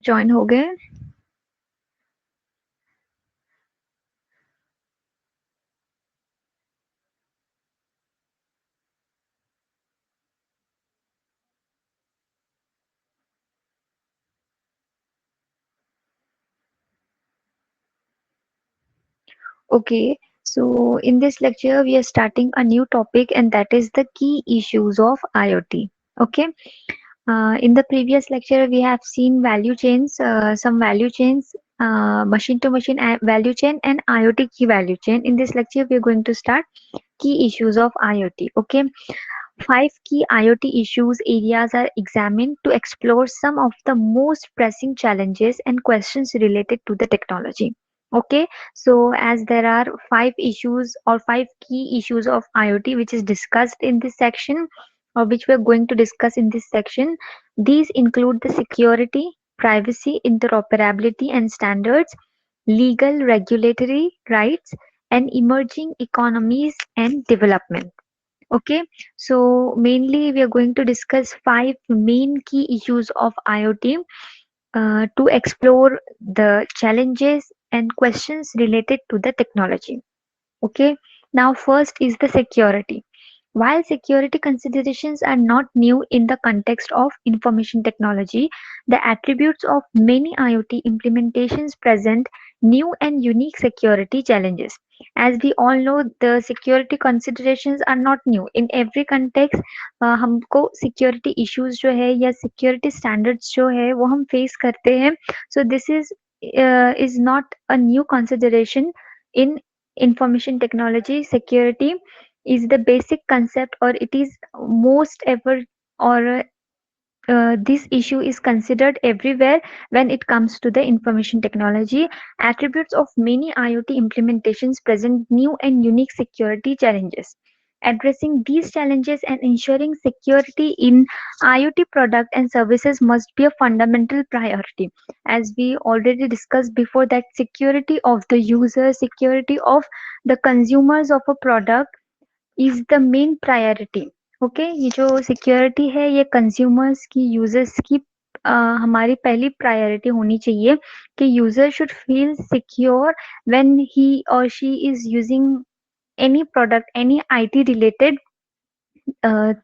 Join हो गए। Okay, so in this lecture, we are starting a new topic, and that is the key issues of IoT. Okay, in the previous lecture, we have seen value chains, some value chains, machine to machine value chain, and IoT key value chain. In this lecture, we are going to start key issues of IoT. Okay, five key IoT issues areas are examined to explore some of the most pressing challenges and questions related to the technology. Okay, so as there are five issues or five key issues of IoT which is discussed in this section, or which we are going to discuss in this section, these include the security, privacy, interoperability, and standards, legal regulatory rights, and emerging economies and development. Okay, so mainly we are going to discuss five main key issues of IoT to explore the challenges and questions related to the technology. Okay, now first is the security. While security considerations are not new in the context of information technology, the attributes of many IoT implementations present new and unique security challenges. As we all know, the security considerations are not new. In every context, हमको security issues जो है या security standards जो है वो हम face करते हैं. So this is not a new consideration in information technology. Security is the basic concept, or it is most ever, or this issue is considered everywhere when it comes to the information technology. Attributes of many IoT implementations present new and unique security challenges. Addressing these challenges and ensuring security in IoT product and services must be a fundamental priority. As we already discussed before, that security of the user, security of the consumers of a product is the main priority. Okay, ये जो security है ये consumers की, users की हमारी पहली priority होनी चाहिए कि user should feel secure when he or she is using any product, any IT related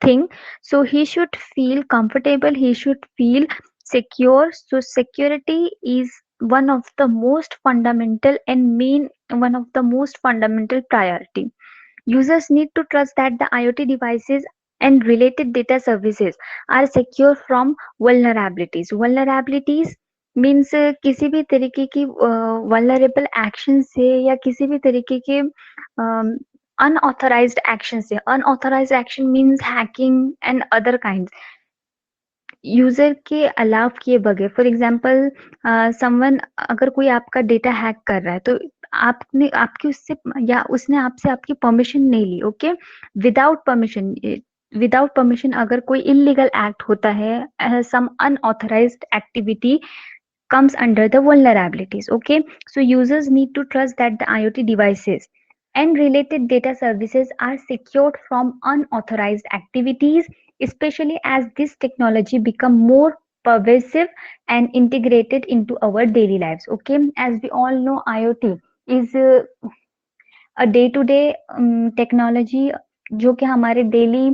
thing. So he should feel comfortable, he should feel secure. So security is one of the most fundamental and main, one of the most fundamental priority. Users need to trust that the IoT devices and related data services are secure from vulnerabilities. Vulnerabilities means किसी भी तरीके की vulnerable action से या किसी भी तरीके के unauthorized action से. Unauthorized action means hacking and other kinds. User के अलाव किए बगैर, फॉर एग्जाम्पल समवन, अगर कोई आपका डेटा हैक कर रहा है तो आपने आपकी उससे या उसने आपसे आपकी परमिशन नहीं ली. Okay, without permission, without permission अगर कोई इलीगल एक्ट होता है, some unauthorized activity comes under the vulnerabilities. Okay, so users need to trust that the IoT devices and related data services are secured from unauthorized activities, especially as this technology become more pervasive and integrated into our daily lives. Okay, as we all know, IoT is a day to day technology जो कि हमारे daily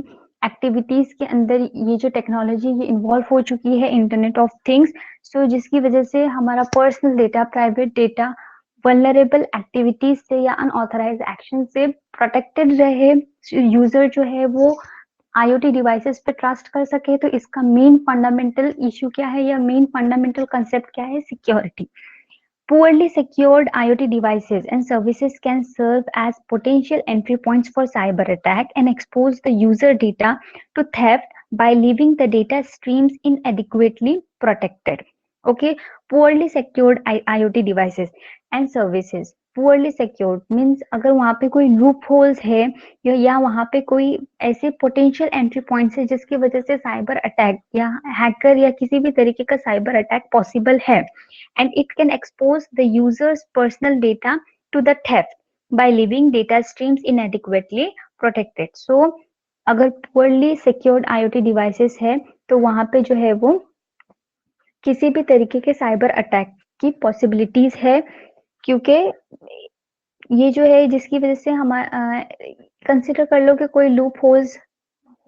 activities के अंदर ये जो technology ये involve हो चुकी है, इंटरनेट ऑफ थिंग्स. सो जिसकी वजह से हमारा personal data, private data vulnerable activities से या अनऑथराइज एक्शन से प्रोटेक्टेड रहे. यूजर जो है वो IoT डिवाइसेस पे ट्रस्ट कर सके. तो इसका मेन फंडामेंटल इशू क्या है या मेन फंडामेंटल कंसेप्ट क्या है? Security. Poorly secured IoT devices and services can serve as potential entry points for cyber attack and expose the user data to theft by leaving the data streams inadequately protected. Okay, poorly secured IoT devices and services. Poorly secured means अगर वहाँ पे कोई loop holes है या वहाँ पे कोई ऐसे पोटेंशियल एंट्री पॉइंट्स है जिसकी वजह से साइबर अटैक या हैकर या किसी भी तरीके का साइबर अटैक पॉसिबल है, and it can expose the user's personal data to the theft by leaving data streams inadequately protected. So अगर poorly secured IoT devices है तो वहां पे जो है वो किसी भी तरीके के साइबर अटैक की पॉसिबिलिटीज है, क्योंकि ये जो है जिसकी वजह से हमारा कंसिडर कर लो कि कोई लूप होल्स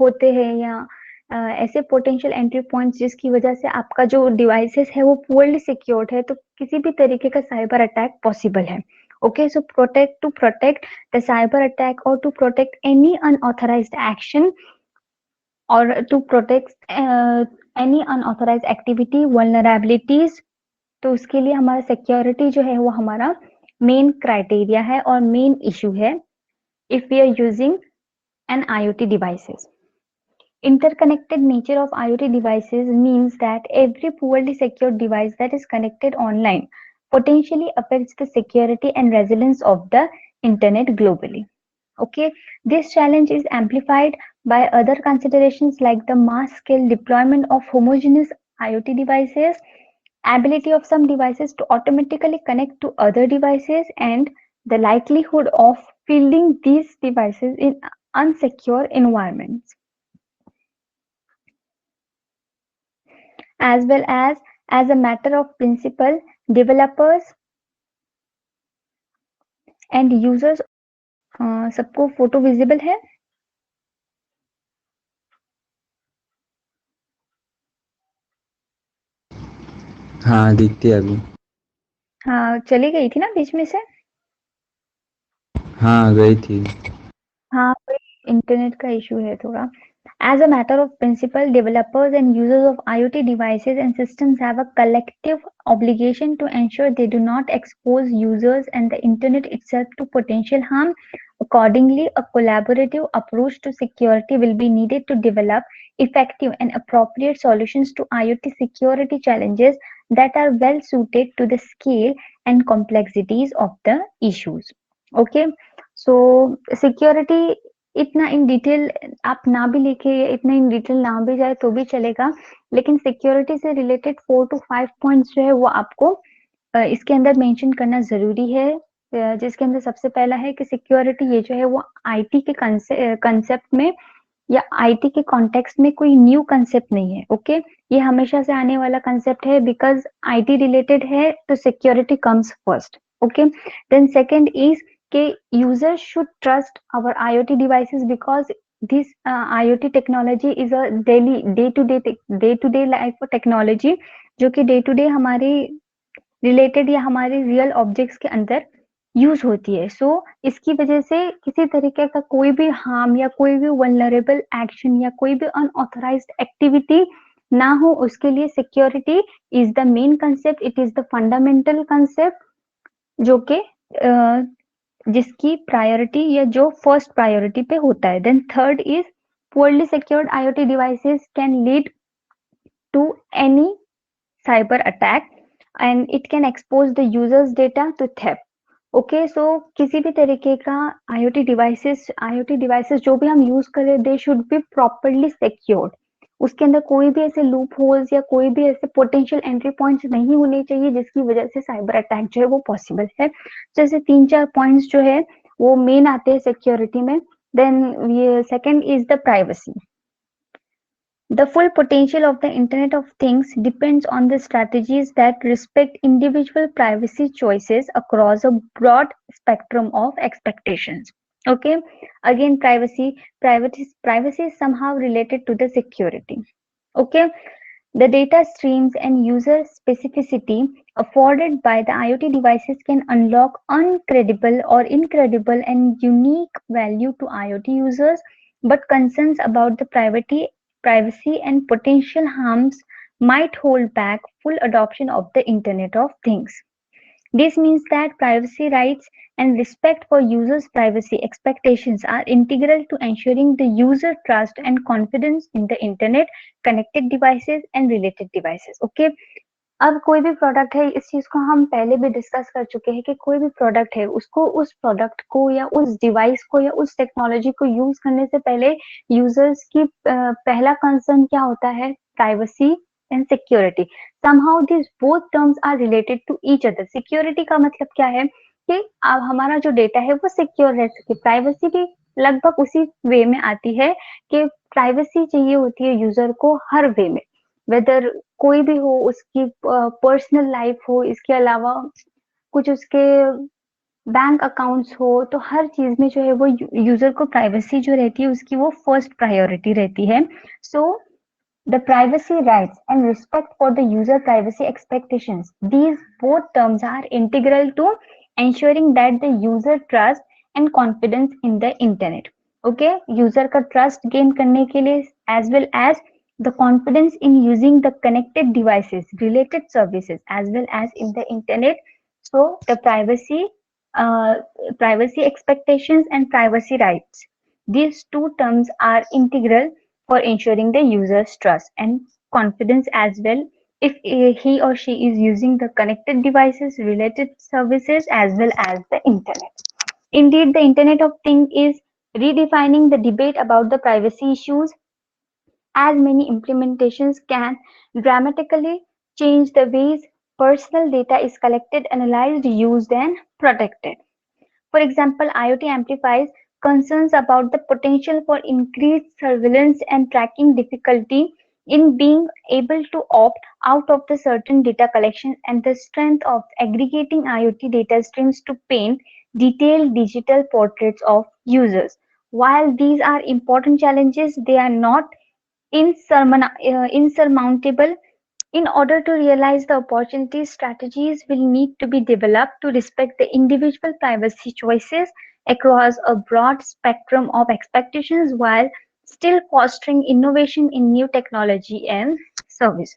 होते हैं या ऐसे पोटेंशियल एंट्री पॉइंट्स जिसकी वजह से आपका जो डिवाइसेस है वो पुअरली सिक्योर्ड है, तो किसी भी तरीके का साइबर अटैक पॉसिबल है। Okay, so protect the cyber attack और to protect any unauthorised action और to protect any unauthorised activity vulnerabilities, तो उसके लिए हमारा सिक्योरिटी जो है वो हमारा मेन क्राइटेरिया है और मेन इशू है if we are using an IoT devices. Interconnected nature of IoT devices means that every poorly secured device that is connected online potentially affects the security and resilience of the internet globally. Okay, this challenge is amplified by other considerations like the mass scale deployment of homogeneous IoT devices, ability of some devices to automatically connect to other devices, and the likelihood of fielding these devices in unsecure environments, as well as a matter of principle, developers and users. सबको photo visible है? हाँ दिखती है अभी। हाँ, चली गई थी ना बीच में से। हाँ गई थी। हाँ, इंटरनेट का इशू है थोड़ा। As a matter of principle, developers and users of IoT devices and systems have a collective obligation to ensure they do not expose users and the internet itself to potential harm. Accordingly, a collaborative approach to security will be needed to develop effective and appropriate solutions to IoT security challenges that are well suited to the scale and complexities of the issues. Okay, so security इतना in detail आप ना भी लिखे, इतना in detail ना भी जाए तो भी चलेगा, लेकिन सिक्योरिटी से रिलेटेड 4 to 5 पॉइंट्स जो है वो आपको इसके अंदर मेंशन करना जरूरी है, जिसके अंदर सबसे पहला है कि सिक्योरिटी ये जो है वो आईटी के कंसेप्ट में या आईटी के कॉन्टेक्स्ट में कोई न्यू कंसेप्ट नहीं है। ओके, ये हमेशा से आने वाला कंसेप्ट है, बिकॉज आईटी रिलेटेड है तो security comes first. Okay, then second is कि user should trust our IoT devices because this IoT technology is a daily day to day life technology जो कि डे टू डे हमारी related या हमारे real objects के अंदर use होती है। सो इसकी वजह से किसी तरीके का कोई भी हार्म या कोई भी वल्नरेबल एक्शन या कोई भी अनऑथराइज्ड एक्टिविटी ना हो, उसके लिए security is the main concept, it is the fundamental concept जो कि जिसकी प्रायोरिटी या जो फर्स्ट प्रायोरिटी पे होता है। Then third is poorly secured IoT devices can lead to any cyber attack and it can expose the user's data to theft. Okay, so किसी भी तरीके का IoT डिवाइसेस जो भी हम यूज करें they should be properly secured. उसके अंदर कोई भी ऐसे लूप होल्स या कोई भी ऐसे पोटेंशियल एंट्री पॉइंट्स नहीं होने चाहिए जिसकी वजह से साइबर अटैक जो है वो पॉसिबल है। जैसे 3-4 पॉइंट्स जो है वो मेन आते हैं सिक्योरिटी में। देन ये second is the privacy. The full potential of the Internet of Things depends on the strategies that respect individual privacy choices across a broad spectrum of expectations. Okay, again, privacy is somehow related to the security. Okay, the data streams and user specificity afforded by the IoT devices can unlock uncredible or incredible and unique value to IoT users, but concerns about the privacy and potential harms might hold back full adoption of the Internet of Things. This means that privacy rights and respect for users' privacy expectations are integral to ensuring the user trust and confidence in the internet, connected devices and related devices. Okay, अब कोई भी product है, इस चीज को हम पहले भी डिस्कस कर चुके हैं कि कोई भी प्रोडक्ट है उसको उस प्रोडक्ट को या उस डिवाइस को या उस टेक्नोलॉजी को यूज करने से पहले यूजर्स की पहला कंसर्न क्या होता है? Privacy and security. somehow these both terms are related to each other। Security का मतलब क्या है कि अब हमारा जो डेटा है वो सिक्योर रह सके। प्राइवेसी भी लगभग उसी वे में आती है कि प्राइवेसी चाहिए होती है यूजर को हर वे में, वेदर कोई भी हो, उसकी पर्सनल लाइफ हो, इसके अलावा कुछ उसके बैंक अकाउंट्स हो, तो हर चीज में जो है वो यूजर को प्राइवेसी जो रहती है उसकी वो फर्स्ट प्रायोरिटी रहती है. सो the privacy rights and respect for the user privacy expectations. These both terms are integral to ensuring that the user trust and confidence in the internet. Okay, user का trust gain करने के लिए as well as the confidence in using the connected devices, related services as well as in the internet. So the uh, privacy expectations and privacy rights. These two terms are integral for ensuring the user's trust and confidence as well if he or she is using the connected devices, related services as well as the internet. Indeed, the Internet of Things is redefining the debate about the privacy issues, as many implementations can dramatically change the ways personal data is collected, analyzed, used, and protected. For example, IoT amplifies concerns about the potential for increased surveillance and tracking, difficulty in being able to opt out of the certain data collection, and the strength of aggregating IoT data streams to paint detailed digital portraits of users. While these are important challenges, they are not insurmountable. In order to realize the opportunities, strategies will need to be developed to respect the individual privacy choices across a broad spectrum of expectations while still fostering innovation in new technology and services.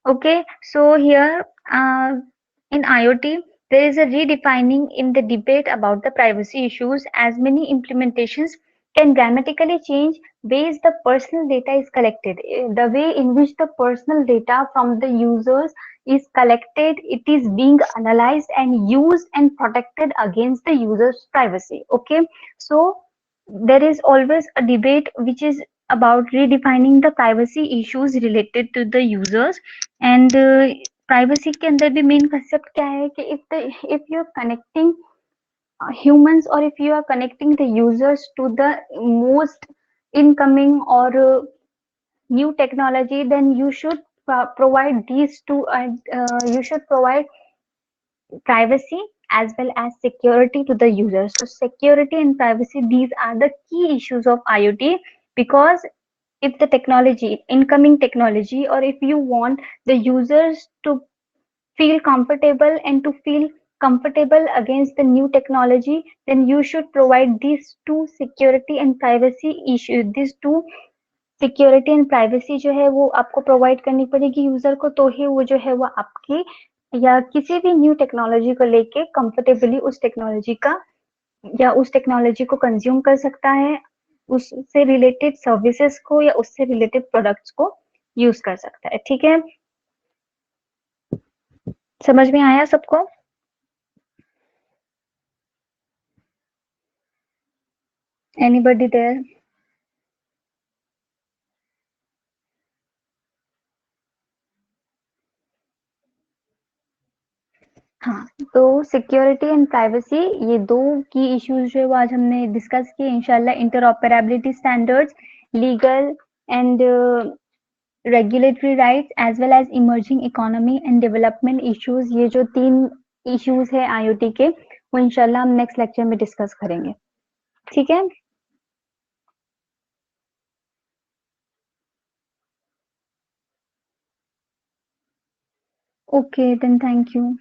Okay, so here in IoT, there is a redefining in the debate about the privacy issues, as many implementations can dramatically change ways the personal data is collected. The way in which the personal data from the users is collected, it is being analyzed and used and protected against the user's privacy. Okay, so there is always a debate which is about redefining the privacy issues related to the users. And privacy के अंदर भी main concept क्या है कि if you're connecting humans or if you are connecting the users to the most incoming or new technology, then you should provide these two, you should provide privacy as well as security to the users. So security and privacy, these are the key issues of IoT, because if the technology, incoming technology, or if you want the users to feel comfortable and to feel comfortable against the new technology, then you should provide these two security and privacy issues. These two security and privacy जो है वो आपको provide करनी पड़ेगी user को, तो ही वो जो है वो आपकी या किसी भी न्यू टेक्नोलॉजी को लेके कंफर्टेबली उस टेक्नोलॉजी का या उस टेक्नोलॉजी को कंज्यूम कर सकता है, उससे रिलेटेड सर्विसेज को या उससे रिलेटेड प्रोडक्ट्स को यूज कर सकता है. ठीक है, समझ में आया सबको? Anybody there? हाँ, तो सिक्योरिटी एंड प्राइवेसी, ये दो की इश्यूज जो है वो आज हमने डिस्कस किए. इंशाल्लाह interoperability standards, legal and regulatory rights as well as emerging economy and development issues, ये जो 3 इश्यूज है आईओटी के, वो इंशाल्लाह हम नेक्स्ट लेक्चर में डिस्कस करेंगे. ठीक है, ओके देन, थैंक यू.